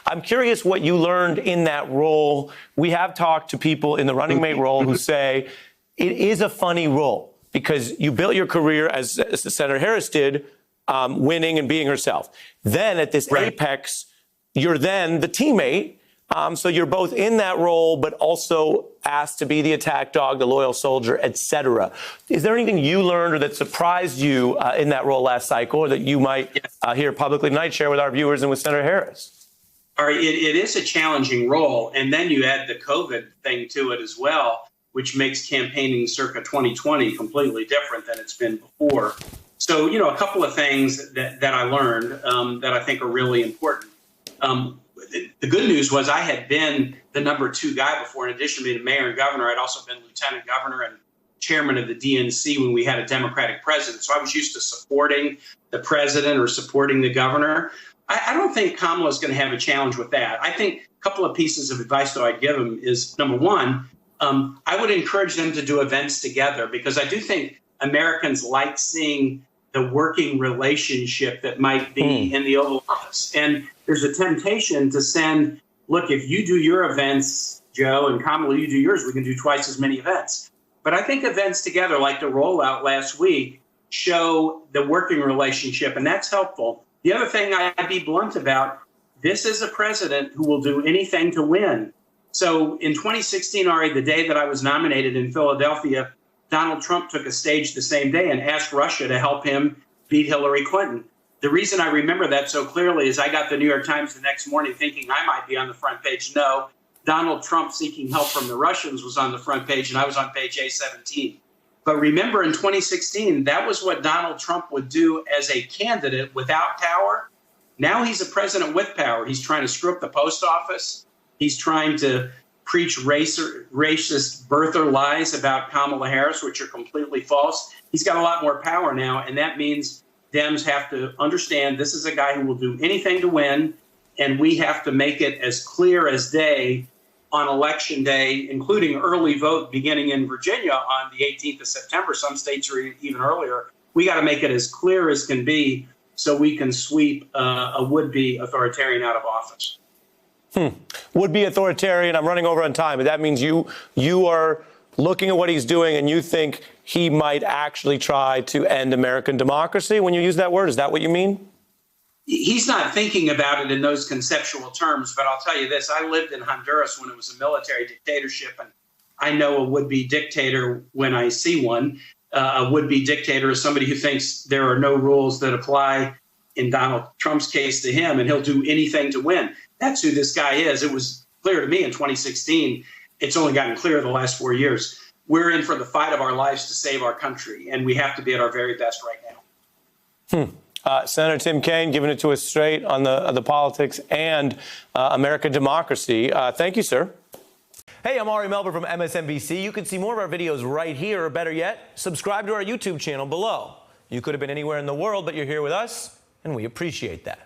I'm curious what you learned in that role. We have talked to people in the running mate role who say it is a funny role because you built your career as Senator Harris did, winning and being herself. Then at this apex, you're then the teammate. So you're both in that role, but also asked to be the attack dog, the loyal soldier, et cetera. Is there anything you learned or that surprised you in that role last cycle, or that you might hear publicly tonight share with our viewers and with Senator Harris? All right, it is a challenging role. And then you add the COVID thing to it as well, which makes campaigning circa 2020 completely different than it's been before. So, you know, a couple of things that I learned that I think are really important. The good news was I had been the #2 guy before. In addition to being mayor and governor, I'd also been lieutenant governor and chairman of the DNC when we had a Democratic president. So I was used to supporting the president or supporting the governor. I don't think Kamala is going to have a challenge with that. I think a couple of pieces of advice that I'd give them is, number one, I would encourage them to do events together, because I do think Americans like seeing the working relationship that might be in the Oval Office. And there's a temptation to send, look, if you do your events, Joe, and Kamala, you do yours, we can do twice as many events. But I think events together, like the rollout last week, show the working relationship, and that's helpful. The other thing I'd be blunt about, this is a president who will do anything to win. So in 2016, Ari, the day that I was nominated in Philadelphia, Donald Trump took a stage the same day and asked Russia to help him beat Hillary Clinton. The reason I remember that so clearly is I got the New York Times the next morning thinking I might be on the front page. No, Donald Trump seeking help from the Russians was on the front page, and I was on page A17. But remember, in 2016, that was what Donald Trump would do as a candidate without power. Now he's a president with power. He's trying to screw up the post office. He's trying to preach racist birther lies about Kamala Harris, which are completely false. He's got a lot more power now, and that means Dems have to understand this is a guy who will do anything to win, and we have to make it as clear as day on Election Day, including early vote beginning in Virginia on the 18th of September. Some states are even earlier. We got to make it as clear as can be so we can sweep a would-be authoritarian out of office. Would-be authoritarian. I'm running over on time, but that means you are looking at what he's doing and you think he might actually try to end American democracy when you use that word. Is that what you mean? He's not thinking about it in those conceptual terms, but I'll tell you this. I lived in Honduras when it was a military dictatorship, and I know a would-be dictator when I see one. A would-be dictator is somebody who thinks there are no rules that apply, in Donald Trump's case, to him, and he'll do anything to win. That's who this guy is. It was clear to me in 2016. It's only gotten clearer the last 4 years. We're in for the fight of our lives to save our country, and we have to be at our very best right now. Senator Tim Kaine giving it to us straight on the politics and American democracy. Thank you, sir. Hey, I'm Ari Melber from MSNBC. You can see more of our videos right here, or better yet, subscribe to our YouTube channel below. You could have been anywhere in the world, but you're here with us, and we appreciate that.